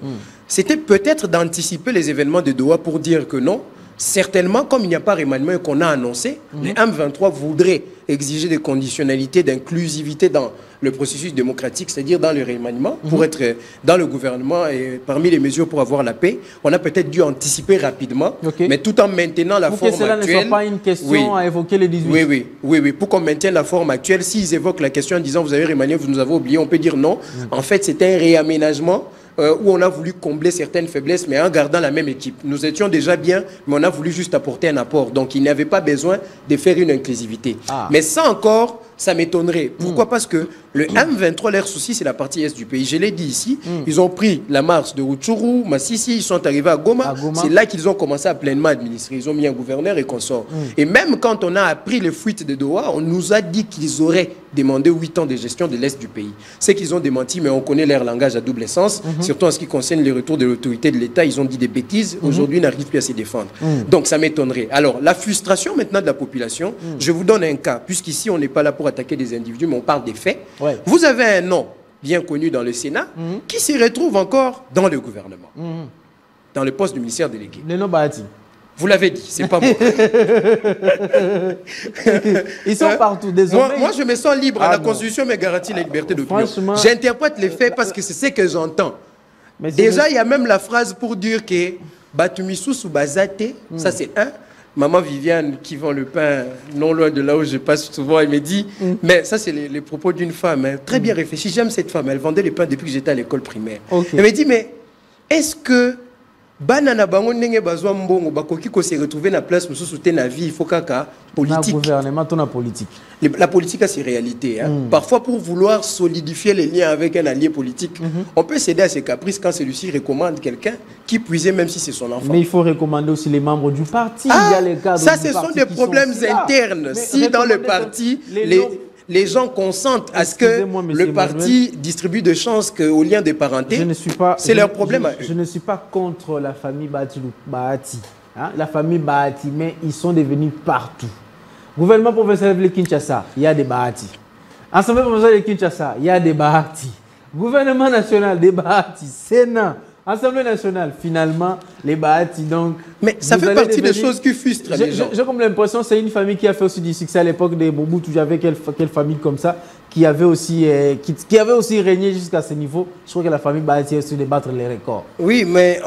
c'était peut-être d'anticiper les événements de Doha pour dire que non, certainement, comme il n'y a pas remaniement et qu'on a annoncé, les M23 voudraient exiger des conditionnalités d'inclusivité dans le processus démocratique, c'est-à-dire dans le remaniement, pour être dans le gouvernement et parmi les mesures pour avoir la paix. On a peut-être dû anticiper rapidement, mais tout en maintenant la forme actuelle. Pour que cela ne soit pas une question à évoquer les 18. Oui, pour qu'on maintienne la forme actuelle. S'ils évoquent la question en disant « vous avez remanié, vous nous avez oublié », on peut dire non. En fait, c'était un réaménagement où on a voulu combler certaines faiblesses, mais en gardant la même équipe. Nous étions déjà bien, mais on a voulu juste apporter un apport. Donc, il n'y avait pas besoin de faire une inclusivité. Mais ça encore, ça m'étonnerait. Pourquoi? Parce que le M23, leur souci, c'est la partie est du pays. Je l'ai dit ici, ils ont pris la marche de Rutshuru, Massissi, ils sont arrivés à Goma. C'est là qu'ils ont commencé à pleinement administrer. Ils ont mis un gouverneur et consort. Et même quand on a appris les fuites de Doha, on nous a dit qu'ils auraient demandé 8 ans de gestion de l'Est du pays. C'est qu'ils ont démenti, mais on connaît leur langage à double sens. Surtout en ce qui concerne les retours de l'autorité de l'État, ils ont dit des bêtises. Aujourd'hui, ils n'arrivent plus à se défendre. Donc, ça m'étonnerait. Alors, la frustration maintenant de la population, je vous donne un cas, puisqu'ici, on n'est pas là pour attaquer des individus, mais on parle des faits. Vous avez un nom bien connu dans le Sénat qui se retrouve encore dans le gouvernement, dans le poste du ministère délégué. Le nom Bahati. Vous l'avez dit, c'est pas moi. Ils sont partout, désormais. Moi, je me sens libre. La Constitution me garantit la liberté d'opinion. J'interprète les faits parce que c'est ce que j'entends. Déjà, il y a même la phrase pour dire que Batumissous ou Bazate, ça c'est un. Maman Viviane qui vend le pain non loin de là où je passe souvent, elle me dit, mais ça c'est les propos d'une femme, hein, très bien réfléchi, j'aime cette femme, elle vendait le pain depuis que j'étais à l'école primaire. Elle me dit, mais est-ce que banana bango ndenge bazwa mbongo bakoki ko se retrouver na place mususu te na vie, il faut kaka politique. Na gouvernement ton politique. La politique a ses réalités. Hein. Parfois, pour vouloir solidifier les liens avec un allié politique, on peut céder à ses caprices quand celui-ci recommande quelqu'un qui puisait même si c'est son enfant. Mais il faut recommander aussi les membres du parti. Ah, il y a les cadres ça, du ce parti sont des problèmes internes. Si dans le parti, les gens consentent à ce que le parti distribue de chances aux liens de parenté, c'est leur problème. Je ne suis pas contre la famille Bahati. Hein? La famille Bahati, mais ils sont devenus partout. Gouvernement provincial de Kinshasa, il y a des Bahati. Assemblée provinciale de Kinshasa, il y a des Bahati. Gouvernement national, des Bahati. Sénat, Assemblée nationale, finalement, les Bahati. Donc, mais ça fait partie des choses qui frustrent les gens. J'ai comme l'impression que c'est une famille qui a fait aussi du succès à l'époque des Mobutu. J'avais quelle famille comme ça qui avait aussi régné jusqu'à ce niveau. Je crois que la famille Bahati a su débattre les records. Oui, mais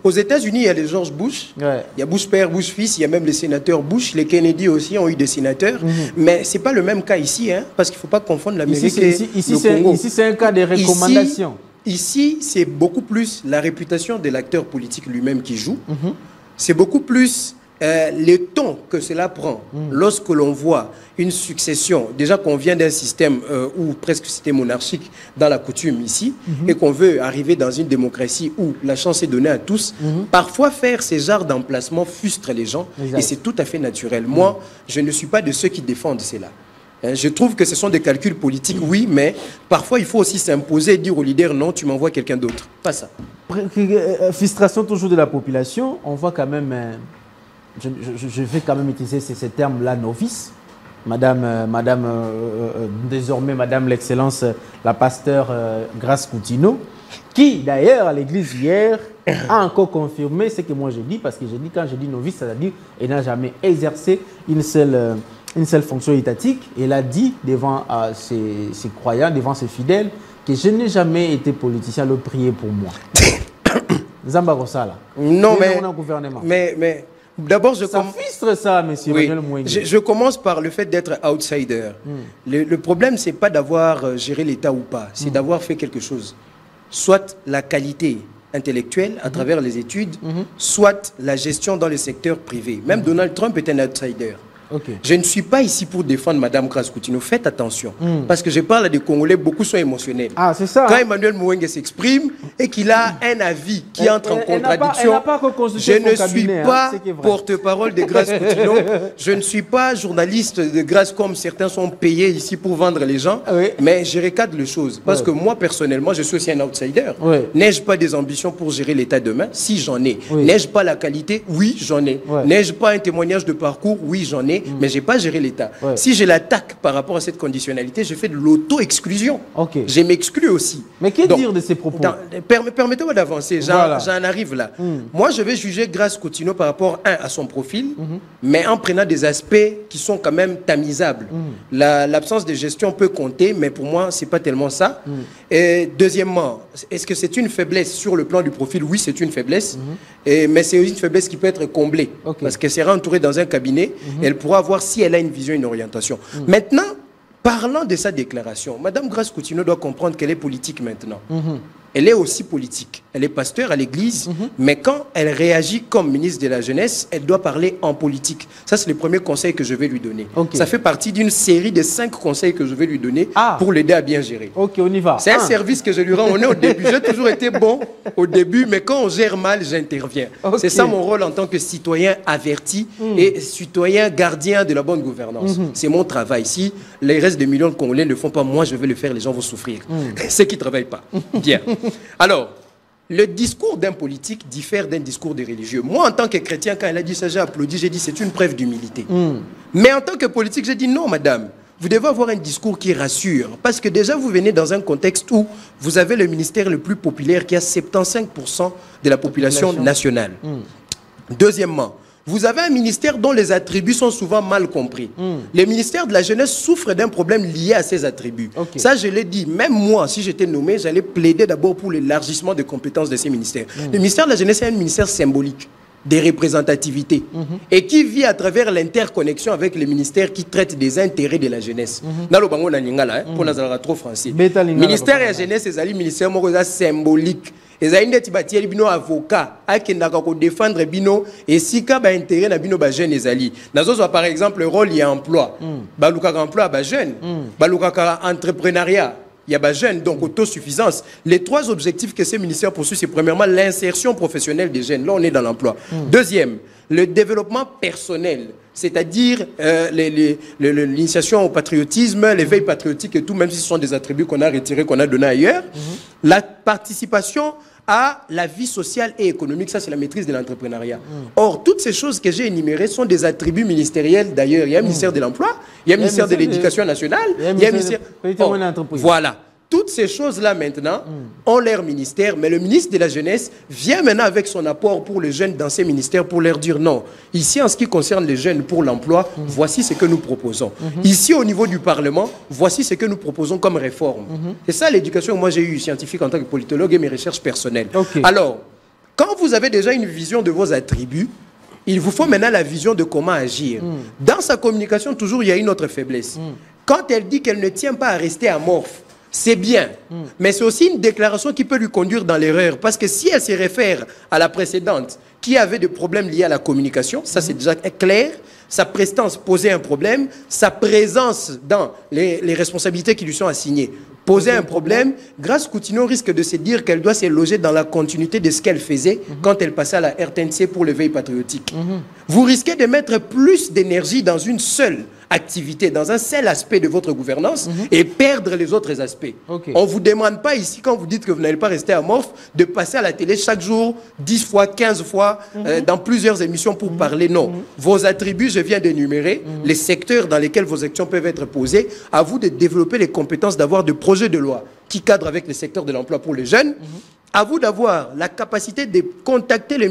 aux États-Unis, il y a les George Bush, il y a Bush père, Bush fils, il y a même les sénateurs Bush. Les Kennedy aussi ont eu des sénateurs. Mais ce n'est pas le même cas ici, hein, parce qu'il ne faut pas confondre l'Amérique et le Congo. Ici, c'est un cas de recommandation. Ici, c'est beaucoup plus la réputation de l'acteur politique lui-même qui joue. C'est beaucoup plus le ton que cela prend lorsque l'on voit une succession. Déjà qu'on vient d'un système où presque c'était monarchique dans la coutume ici, et qu'on veut arriver dans une démocratie où la chance est donnée à tous. Parfois, faire ces genres d'emplacements frustre les gens, et c'est tout à fait naturel. Moi, je ne suis pas de ceux qui défendent cela. Je trouve que ce sont des calculs politiques, oui, mais parfois il faut aussi s'imposer et dire au leader non, tu m'envoies quelqu'un d'autre. Pas ça. Frustration toujours de la population. On voit quand même, je vais quand même utiliser ces termes-là, novice. Désormais, Madame l'Excellence, la pasteur Grace Coutinho, qui d'ailleurs à l'église hier a encore confirmé ce que moi j'ai dit, parce que j'ai dit, quand je dis novice, c'est-à-dire qu'elle n'a jamais exercé une seule fonction étatique. Elle a dit devant ses croyants, devant ses fidèles, que je n'ai jamais été politicien, le prier pour moi. Zamba Rossala. Non, mais d'abord, ça frustre ça, monsieur. Oui. Je commence par le fait d'être outsider. Le problème, c'est pas d'avoir géré l'État ou pas, c'est d'avoir fait quelque chose. Soit la qualité intellectuelle à travers les études, soit la gestion dans le secteur privé. Même Donald Trump est un outsider. Je ne suis pas ici pour défendre Mme Grace Coutinho. Faites attention. Parce que je parle à des Congolais, beaucoup sont émotionnels. Ah, c'est ça. Quand Emmanuel Mouwenge s'exprime et qu'il a un avis qui entre en contradiction, je ne suis pas porte-parole de Grace Coutinho. Je ne suis pas journaliste de Grace comme certains sont payés ici pour vendre les gens. Mais je recadre les choses. Parce que moi, personnellement, je suis aussi un outsider. N'ai-je pas des ambitions pour gérer l'État demain? Si, j'en ai. N'ai-je pas la qualité? Oui, j'en ai. N'ai-je pas un témoignage de parcours? Oui, j'en ai. Mais je n'ai pas géré l'État. Si je l'attaque par rapport à cette conditionnalité, je fais de l'auto-exclusion. Je m'exclus aussi. Mais que dire de ces propos? Permettez-moi d'avancer, j'en arrive là. Moi, je vais juger Grace Coutinho par rapport à son profil, mais en prenant des aspects qui sont quand même tamisables. L'absence de gestion peut compter, mais pour moi, ce n'est pas tellement ça. Et deuxièmement, est-ce que c'est une faiblesse sur le plan du profil? Oui, c'est une faiblesse, mais c'est une faiblesse qui peut être comblée. Parce qu'elle sera entourée dans un cabinet, et elle pourra voir si elle a une vision, une orientation. Maintenant, parlant de sa déclaration, Mme Grace Coutinho doit comprendre qu'elle est politique maintenant. Elle est aussi politique. Elle est pasteur à l'église, mais quand elle réagit comme ministre de la Jeunesse, elle doit parler en politique. Ça, c'est le premier conseil que je vais lui donner. Ça fait partie d'une série de 5 conseils que je vais lui donner pour l'aider à bien gérer. Ok, on y va. C'est un service que je lui rends. On est au début. J'ai toujours été bon au début, mais quand on gère mal, j'interviens. C'est ça mon rôle en tant que citoyen averti et citoyen gardien de la bonne gouvernance. C'est mon travail. Si les restes des millions de Congolais ne le font pas, moi, je vais le faire. Les gens vont souffrir. Ceux qui ne travaillent pas. Bien. Alors, le discours d'un politique diffère d'un discours des religieux. Moi, en tant que chrétien, quand elle a dit ça, j'ai applaudi, j'ai dit c'est une preuve d'humilité. Mais en tant que politique, j'ai dit non, madame. Vous devez avoir un discours qui rassure. Parce que déjà, vous venez dans un contexte où vous avez le ministère le plus populaire qui a 75% de la population nationale. Deuxièmement, vous avez un ministère dont les attributs sont souvent mal compris. Le ministère de la Jeunesse souffre d'un problème lié à ses attributs. Ça, je l'ai dit. Même moi, si j'étais nommé, j'allais plaider d'abord pour l'élargissement des compétences de ces ministères. Le ministère de la Jeunesse est un ministère symbolique des représentativités et qui vit à travers l'interconnexion avec les ministères qui traitent des intérêts de la jeunesse. Pour nous trop français. Ministère de la Jeunesse, c'est un ministère symbolique. Les Aïndé bino avocat qui défendre bino et si ka ba intérêt na bino ba jeune ezali. Nazo par exemple le rôle y a emploi. Baluka emploi ba jeune. Baluka entrepreneuriat. Il y a des jeunes, donc autosuffisance. Les trois objectifs que ces ministères poursuivent, c'est premièrement l'insertion professionnelle des jeunes. Là, on est dans l'emploi. Deuxième, le développement personnel, c'est-à-dire l'initiation au patriotisme, l'éveil patriotique et tout, même si ce sont des attributs qu'on a retirés, qu'on a donnés ailleurs. La participation à la vie sociale et économique, ça c'est la maîtrise de l'entrepreneuriat. Or, toutes ces choses que j'ai énumérées sont des attributs ministériels d'ailleurs. Il y a un ministère de l'Emploi, il y a un ministère de l'Éducation nationale, il y a un ministère... Voilà. Toutes ces choses-là maintenant ont leur ministère, mais le ministre de la Jeunesse vient maintenant avec son apport pour les jeunes dans ces ministères pour leur dire non. Ici, en ce qui concerne les jeunes pour l'emploi, voici ce que nous proposons. Ici, au niveau du Parlement, voici ce que nous proposons comme réforme. C'est ça l'éducation que moi j'ai eu scientifique en tant que politologue et mes recherches personnelles. Alors, quand vous avez déjà une vision de vos attributs, il vous faut maintenant la vision de comment agir. Dans sa communication, toujours, il y a une autre faiblesse. Quand elle dit qu'elle ne tient pas à rester amorphe, c'est bien, mais c'est aussi une déclaration qui peut lui conduire dans l'erreur. Parce que si elle se réfère à la précédente, qui avait des problèmes liés à la communication, ça c'est déjà clair, sa prestance posait un problème, sa présence dans les responsabilités qui lui sont assignées posait un problème, Grace Coutinho risque de se dire qu'elle doit se loger dans la continuité de ce qu'elle faisait quand elle passait à la RTNC pour l'éveil patriotique. Vous risquez de mettre plus d'énergie dans une seule activité, dans un seul aspect de votre gouvernance et perdre les autres aspects. On ne vous demande pas ici, quand vous dites que vous n'allez pas rester amorphe, de passer à la télé chaque jour, 10 fois, 15 fois, dans plusieurs émissions pour parler. Non. Vos attributs, je viens d'énumérer, les secteurs dans lesquels vos actions peuvent être posées, à vous de développer les compétences, d'avoir de projets de loi qui cadrent avec le secteur de l'emploi pour les jeunes. À vous d'avoir la capacité de contacter les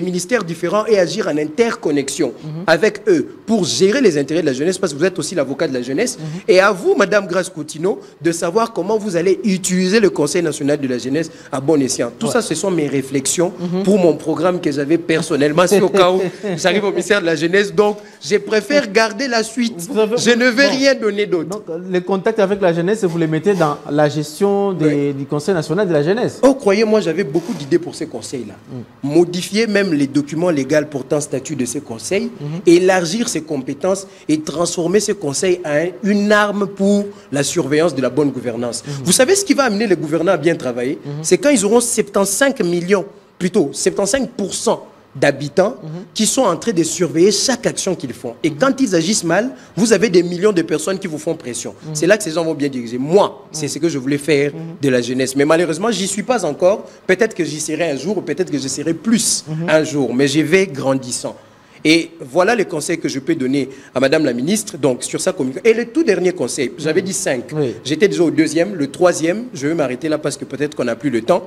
ministères différents et agir en interconnexion avec eux pour gérer les intérêts de la jeunesse, parce que vous êtes aussi l'avocat de la jeunesse. Et à vous, Madame Grace Coutinho, de savoir comment vous allez utiliser le Conseil national de la jeunesse à bon escient. Tout ça, ce sont mes réflexions pour mon programme que j'avais personnellement. Si au cas où j'arrive au ministère de la jeunesse, donc je préfère garder la suite. Je ne vais rien donner d'autre. Donc, les contacts avec la jeunesse, vous les mettez dans la gestion du Conseil national de la jeunesse. Croyez-moi, j'avais beaucoup d'idées pour ces conseils-là. Modifier même les documents légaux portant statut de ces conseils, élargir ses compétences et transformer ces conseils en une arme pour la surveillance de la bonne gouvernance. Vous savez ce qui va amener les gouvernants à bien travailler? C'est quand ils auront 75 millions, plutôt 75% d'habitants qui sont en train de surveiller chaque action qu'ils font. Et quand ils agissent mal, vous avez des millions de personnes qui vous font pression. C'est là que ces gens vont bien diriger. Moi, c'est ce que je voulais faire de la jeunesse. Mais malheureusement, j'y suis pas encore. Peut-être que j'y serai un jour, ou peut-être que je serai plus un jour. Mais je vais grandissant. Et voilà les conseils que je peux donner à Madame la ministre, donc sur sa communication. Et le tout dernier conseil, j'avais dit 5. J'étais déjà au deuxième. Le troisième, je vais m'arrêter là parce que peut-être qu'on n'a plus le temps.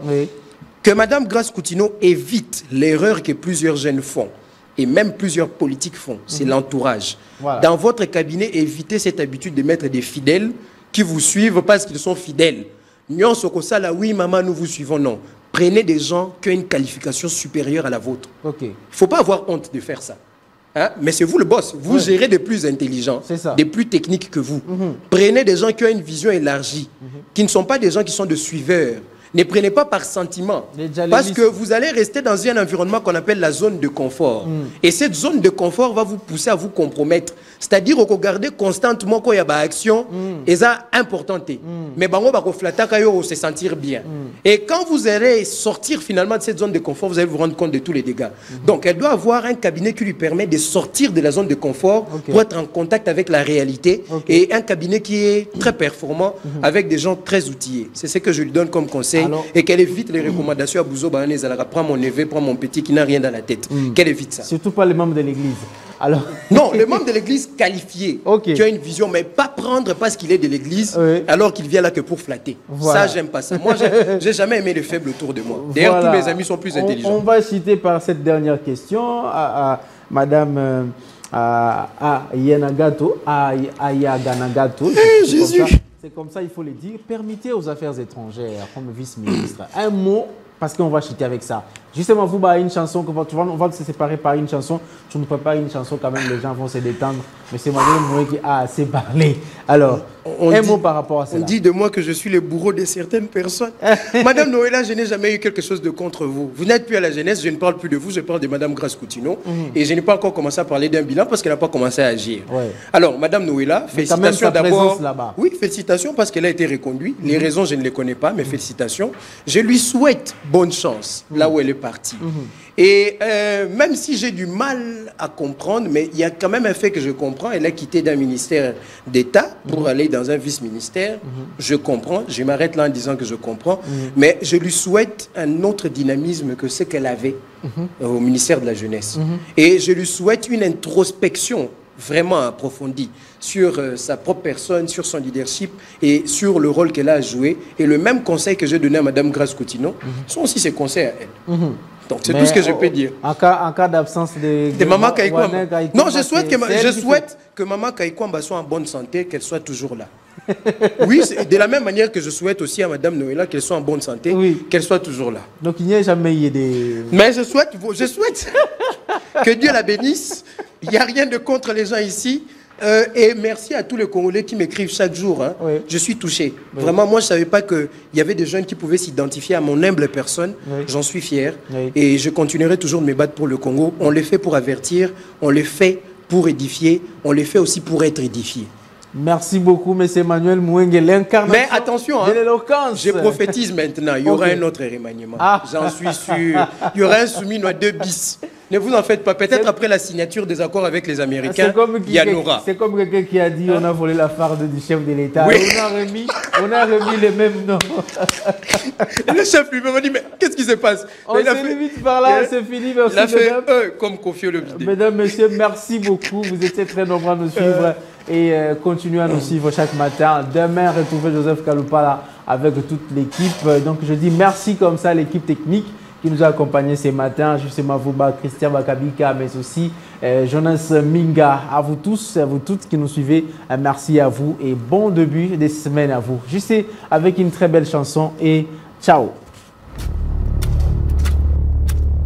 Que Mme Grace Coutinho évite l'erreur que plusieurs jeunes font, et même plusieurs politiques font, c'est l'entourage. Dans votre cabinet, évitez cette habitude de mettre des fidèles qui vous suivent parce qu'ils sont fidèles. Nyon Sokosala, oui maman, nous vous suivons, non. Prenez des gens qui ont une qualification supérieure à la vôtre. Il ne faut pas avoir honte de faire ça. Hein? Mais c'est vous le boss, vous gérez des plus intelligents, des plus techniques que vous. Prenez des gens qui ont une vision élargie, qui ne sont pas des gens qui sont de suiveurs. Ne prenez pas par sentiment, parce que vous allez rester dans un environnement qu'on appelle la zone de confort. Et cette zone de confort va vous pousser à vous compromettre. C'est-à-dire que vous regardez constamment quand il y a des actions, et ça importante. Mais vous se sentir bien. Et quand vous allez sortir finalement de cette zone de confort, vous allez vous rendre compte de tous les dégâts. Donc elle doit avoir un cabinet qui lui permet de sortir de la zone de confort pour être en contact avec la réalité. Et un cabinet qui est très performant avec des gens très outillés. C'est ce que je lui donne comme conseil. Et qu'elle évite les recommandations à Bouzo Bahanez, prends mon neveu, prends mon petit qui n'a rien dans la tête. Qu'elle évite ça. Surtout pas les membres de l'église. Alors... Non, les membres de l'église qualifiés, qui ont une vision, mais pas prendre parce qu'il est de l'église, alors qu'il vient là que pour flatter. Ça, j'aime pas ça. Moi, j'ai jamais aimé les faibles autour de moi. D'ailleurs, tous mes amis sont plus intelligents. On va citer par cette dernière question Madame Ayanagato, Ayaganagato. Jésus. C'est comme ça, il faut le dire. Permettez aux affaires étrangères, comme vice-ministre, un mot, parce qu'on va chuter avec ça. Justement, vous, une chanson, on va se séparer par une chanson. Tu nous prépares une chanson, quand même, les gens vont se détendre. Mais c'est moi qui a assez parlé. Alors, un mot par rapport à ça. On dit de moi que je suis le bourreau de certaines personnes. Madame Noëlla, je n'ai jamais eu quelque chose de contre vous. Vous n'êtes plus à la jeunesse, je ne parle plus de vous, je parle de Madame Grace Coutinho. Et je n'ai pas encore commencé à parler d'un bilan parce qu'elle n'a pas commencé à agir. Ouais. Alors, Madame Noëlla, félicitations d'abord. Oui, félicitations parce qu'elle a été reconduite. Les raisons, je ne les connais pas, mais félicitations. Je lui souhaite bonne chance là où elle est partie. Et même si j'ai du mal à comprendre, mais il y a quand même un fait que je comprends. Elle a quitté d'un ministère d'État pour aller dans un vice-ministère. Je comprends. Je m'arrête là en disant que je comprends. Mais je lui souhaite un autre dynamisme que ce qu'elle avait au ministère de la Jeunesse. Et je lui souhaite une introspection vraiment approfondie sur sa propre personne, sur son leadership et sur le rôle qu'elle a joué. Et le même conseil que j'ai donné à Mme Grace Coutinho sont aussi ses conseils à elle. Donc c'est tout ce que je peux dire. En cas d'absence de Maman Kaikwamba. Non, je souhaite que Maman Kaikwamba soit en bonne santé, qu'elle soit toujours là. Oui, de la même manière que je souhaite aussi à Mme Noëlla qu'elle soit en bonne santé, qu'elle soit toujours là. Donc il n'y a jamais eu des... Mais je souhaite que Dieu la bénisse. Il n'y a rien de contre les gens ici. Et merci à tous les Congolais qui m'écrivent chaque jour. Hein. Oui. Je suis touché. Oui. Vraiment, moi, je ne savais pas qu'il y avait des jeunes qui pouvaient s'identifier à mon humble personne. Oui. J'en suis fier. Oui. Et je continuerai toujours de me battre pour le Congo. On le fait pour avertir, on le fait pour édifier, on le fait aussi pour être édifié. Merci beaucoup, M. Emmanuel Mouenge, l'incarnation. Mais attention, de l'éloquence. Je prophétise maintenant, il y aura un autre remaniement. J'en suis sûr. Il y aura un soumis 2 bis. Ne vous en faites pas. Peut-être après la signature des accords avec les Américains, il y en aura. C'est comme quelqu'un qui a dit on a volé la farde du chef de l'État. Oui. On a remis les mêmes noms. Le chef lui m'a dit mais qu'est-ce qui se passe? On se limite par là, c'est fini. Merci, il a fait comme Kofi Olomide. Mesdames, messieurs, merci beaucoup. Vous étiez très nombreux à nous suivre et continuez à nous suivre chaque matin. Demain, retrouvez Joseph Kalupala avec toute l'équipe. Donc je dis merci comme ça à l'équipe technique qui nous a accompagnés ce matin, justement Vouba, Christian Bakabika, mais aussi Jonas Minga. À vous tous, à vous toutes qui nous suivez, merci à vous et bon début de semaine à vous. Juste avec une très belle chanson et ciao.